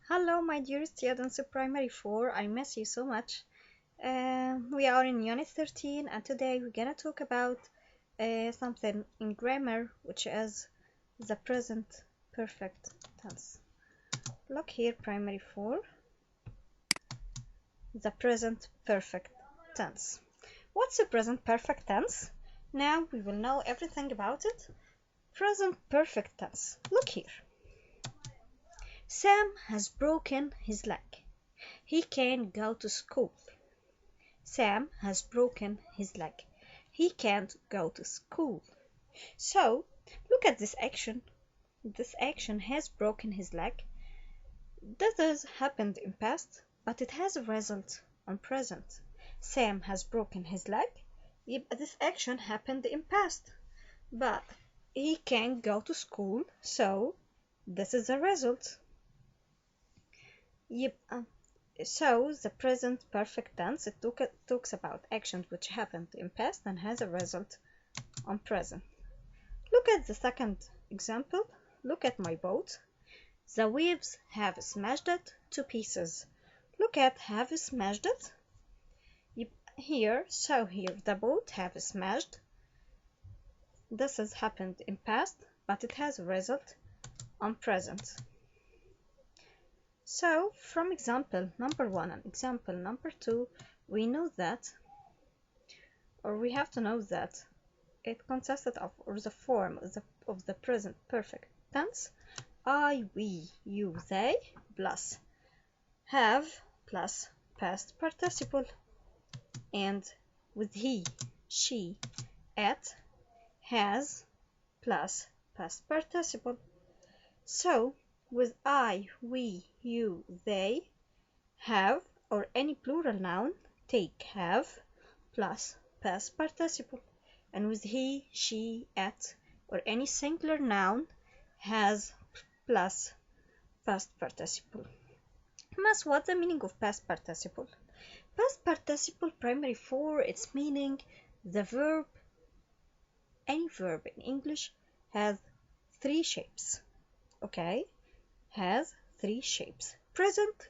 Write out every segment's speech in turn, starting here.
Hello, my dear students of Primary 4. I miss you so much. We are in Unit 13, and today we're gonna talk about something in grammar, which is the present perfect tense. Look here, Primary 4, the present perfect tense. What's the present perfect tense? Now we will know everything about it. Present perfect tense. Look here. Sam has broken his leg. He can't go to school. Sam has broken his leg. He can't go to school. So, look at this action. This action has broken his leg. That has happened in past, but it has a result on present. Sam has broken his leg. This action happened in past, but he can't go to school, so this is a result. Yep. So the present perfect tense talks about actions which happened in past and has a result on present. Look at the second example. Look at my boat. The waves have smashed it to pieces. Look at have smashed it. Here the boat have smashed. This has happened in past, but it has a result on present. So from example number 1 and example number 2, we know that, or we have to know that it consisted of, or the form of the present perfect tense, I, we, you, they, plus have plus past participle, and with he, she, it, has plus past participle. So with I, we, you, they, have, or any plural noun, take have plus past participle, and with he, she, it, or any singular noun, has plus past participle. Mas, what's the meaning of past participle? Past participle primary 4, its meaning the verb, any verb in English has three shapes. Okay, has three shapes: present,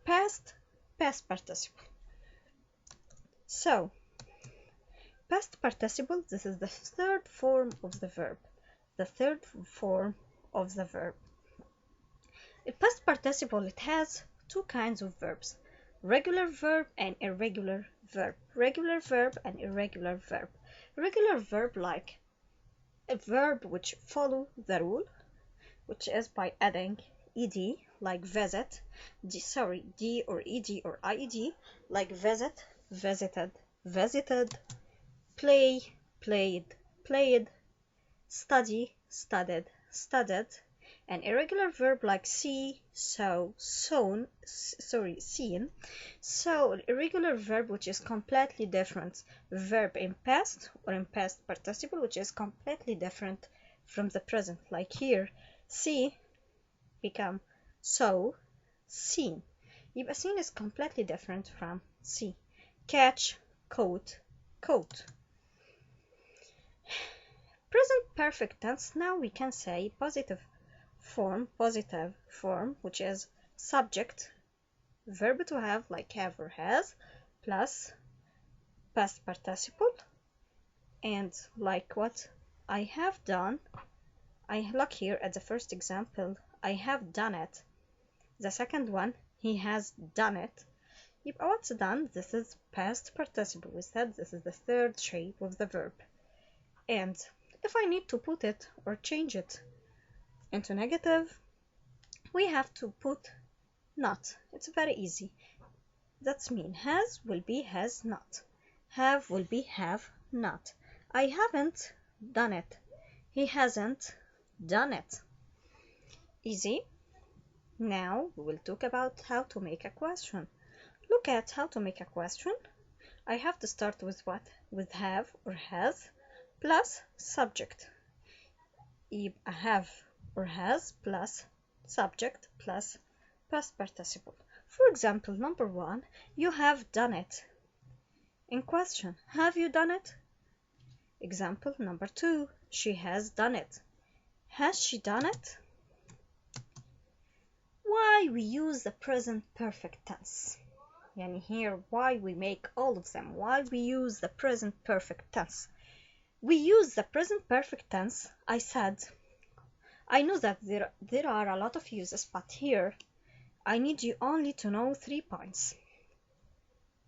past, past participle. So past participle, this is the third form of the verb. The third form of the verb. In past participle, it has two kinds of verbs: regular verb and irregular verb. Regular verb and irregular verb. Regular verb, like a verb which follow the rule, which is by adding ed, like visit, d or ed or ied, like visit, visited, visited, play, played, played, study, studied, studied. An irregular verb like see, saw, seen. So irregular verb which is completely different. Verb in past or in past participle which is completely different from the present. Like here, see become saw, seen. يبقى seen is completely different from see. Catch, caught, caught. Present perfect tense, now we can say positive form, which is subject, verb to have, like have or has, plus past participle, and like what I have done. I look here at the first example, I have done it. The second one, he has done it. يبقى what's done? This is past participle. We said this is the third shape of the verb. And if I need to put it or change it into negative, we have to put not. It's very easy. That's mean has will be has not. Have will be have not. I haven't done it. He hasn't done it. Easy. Now we will talk about how to make a question. Look at how to make a question. I have to start with what? With have or has plus subject. يبقى have or has plus subject plus past participle. For example, number 1, you have done it. In question, have you done it? Example number 2, she has done it. Has she done it? Why we use the present perfect tense. Yani here why we make all of them, why we use the present perfect tense. We use the present perfect tense. I said I know that there are a lot of uses, but here I need you only to know 3 points.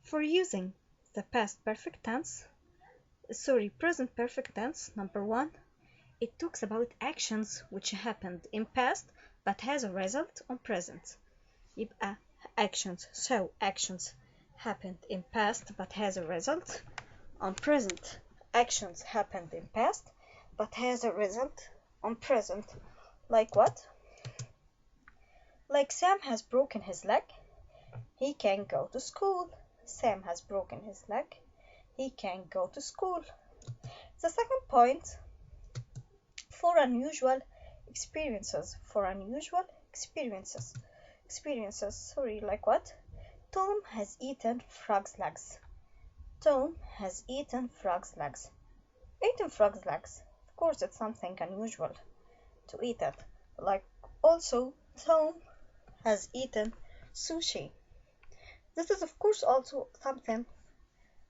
For using the past perfect tense, present perfect tense, number 1, it talks about actions which happened in past but has a result on present. يبقى actions, so actions happened in past but has a result on present. Actions happened in past but has a result on present. Like what? Like Sam has broken his leg. He can go to school. Sam has broken his leg. He can go to school. The second point, for unusual experiences. For unusual experiences. Like what? Tom has eaten frog's legs. Tom has eaten frog's legs. Eaten frog's legs. Of course, it's something unusual to eat it. Like also, Tom has eaten sushi. This is of course also something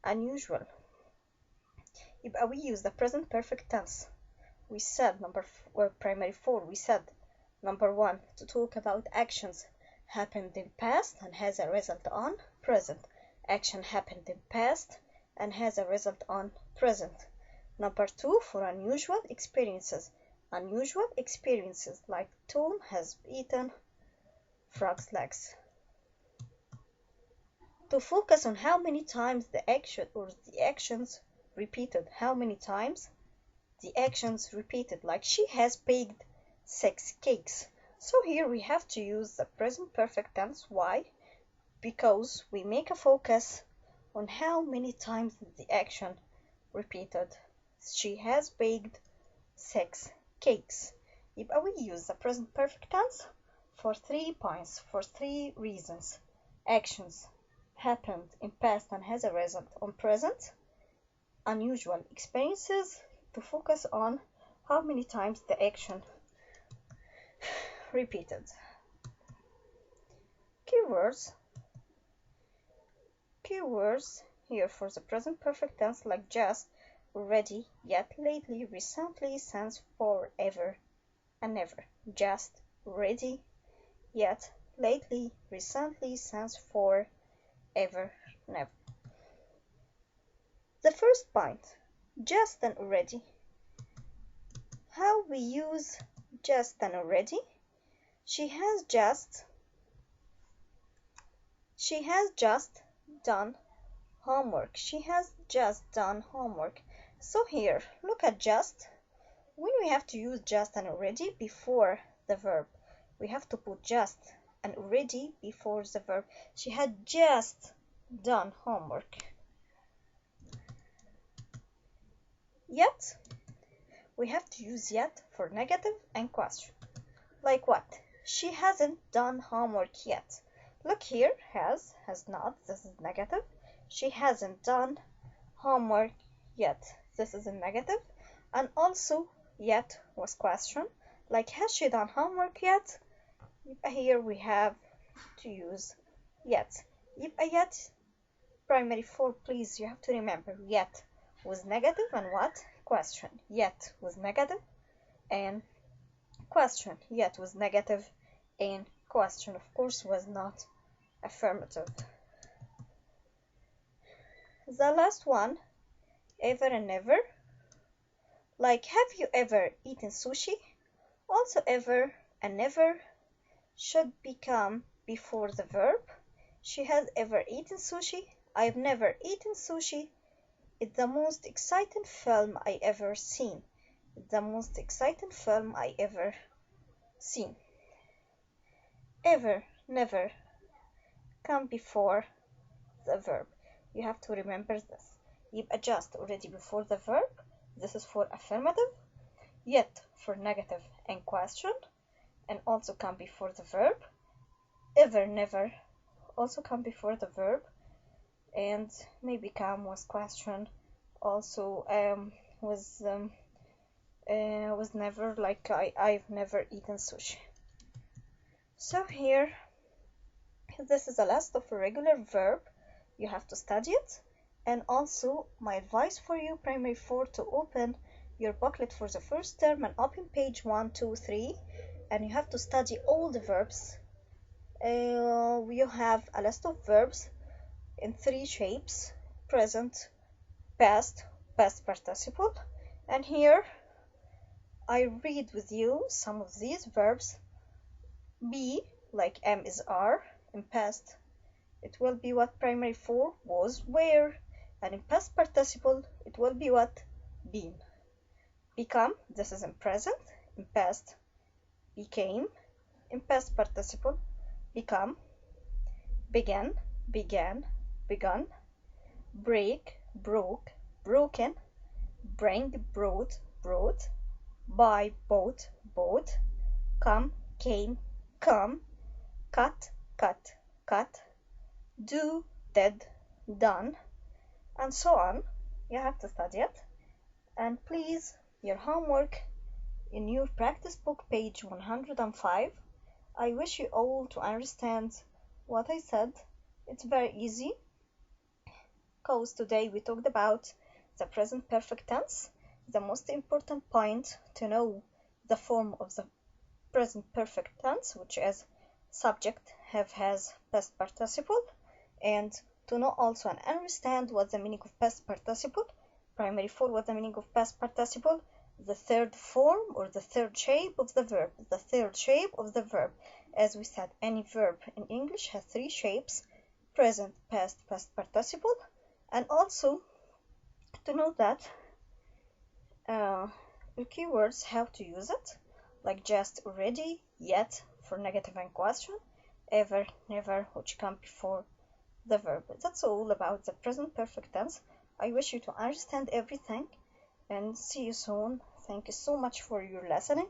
unusual. يبقى we use the present perfect tense. We said primary 4, we said number 1 to talk about actions happened in past and has a result on present. Action happened in past and has a result on present. Number 2, for unusual experiences. Unusual experiences like Tom has eaten frog's legs. To focus on how many times the action or the actions repeated. How many times the actions repeated. Like she has baked 6 cakes. So here we have to use the present perfect tense. Why? Because we make a focus on how many times the action repeated. She has baked 6 cakes. يبقى we use the present perfect tense for 3 points, for 3 reasons. Actions happened in past and has a result on present. Unusual experiences, to focus on how many times the action repeated. Keywords here for the present perfect tense, like just, already, yet, lately, recently, since, forever and never. Just, already, yet, lately, recently, since, forever, never. The first point, just and already. How we use just and already? She has just done homework. She has just done homework. So here, look at just. When we have to use just and already before the verb, we have to put just and already before the verb. She had just done homework. Yet, we have to use yet for negative and question. Like what? She hasn't done homework yet. Look here, has not, this is negative. She hasn't done homework yet. This is a negative. And also, yet was question. Like, has she done homework yet? Here we have to use yet. Yet, primary 4, please, you have to remember, yet was negative and what? Question. Yet was negative and question. Yet was negative and question, of course, was not affirmative. The last one, ever and never. Like, have you ever eaten sushi? Also, ever and never should become before the verb. She has ever eaten sushi. I've never eaten sushi. It's the most exciting film I ever seen. It's the most exciting film I ever seen. Ever, never come before the verb. You have to remember this. يبقى just already before the verb. This is for affirmative. Yet for negative and question. And also come before the verb. Ever, never also come before the verb. And maybe come was question. Also was never, like I've never eaten sushi. So here This is a list of irregular verb. You have to study it. And also, my advice for you, Primary 4, to open your booklet for the first term and open page 1, 2, 3, and you have to study all the verbs. You have a list of verbs in 3 shapes: present, past, past participle, and here I read with you some of these verbs. Be, like am is are. In past it will be what Primary 4 was, where, and in past participle it will be what, been. Become, this is in present. In past, became. In past participle, become, began, began, begun. Break, broke, broken. Bring, brought, brought. Buy, bought, bought. Come, came, come. Cut, cut, cut. Do, did, done, and so on. You have to study it. And please, your homework in your practice book, page 105. I wish you all to understand what I said. It's very easy, because today we talked about the present perfect tense. The most important point to know the form of the present perfect tense, which is subject, have, has, past participle, and to know also and understand what the meaning of past participle. Primary 4, what the meaning of past participle, the third form or the third shape of the verb. The third shape of the verb, as we said, any verb in English has 3 shapes: present, past, past participle. And also to know that the keywords, how to use it, like just, already, yet for negative and question, ever, never, which come before the verb. That's all about the present perfect tense. I wish you to understand everything, and see you soon. Thank you so much for your listening.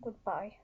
Goodbye.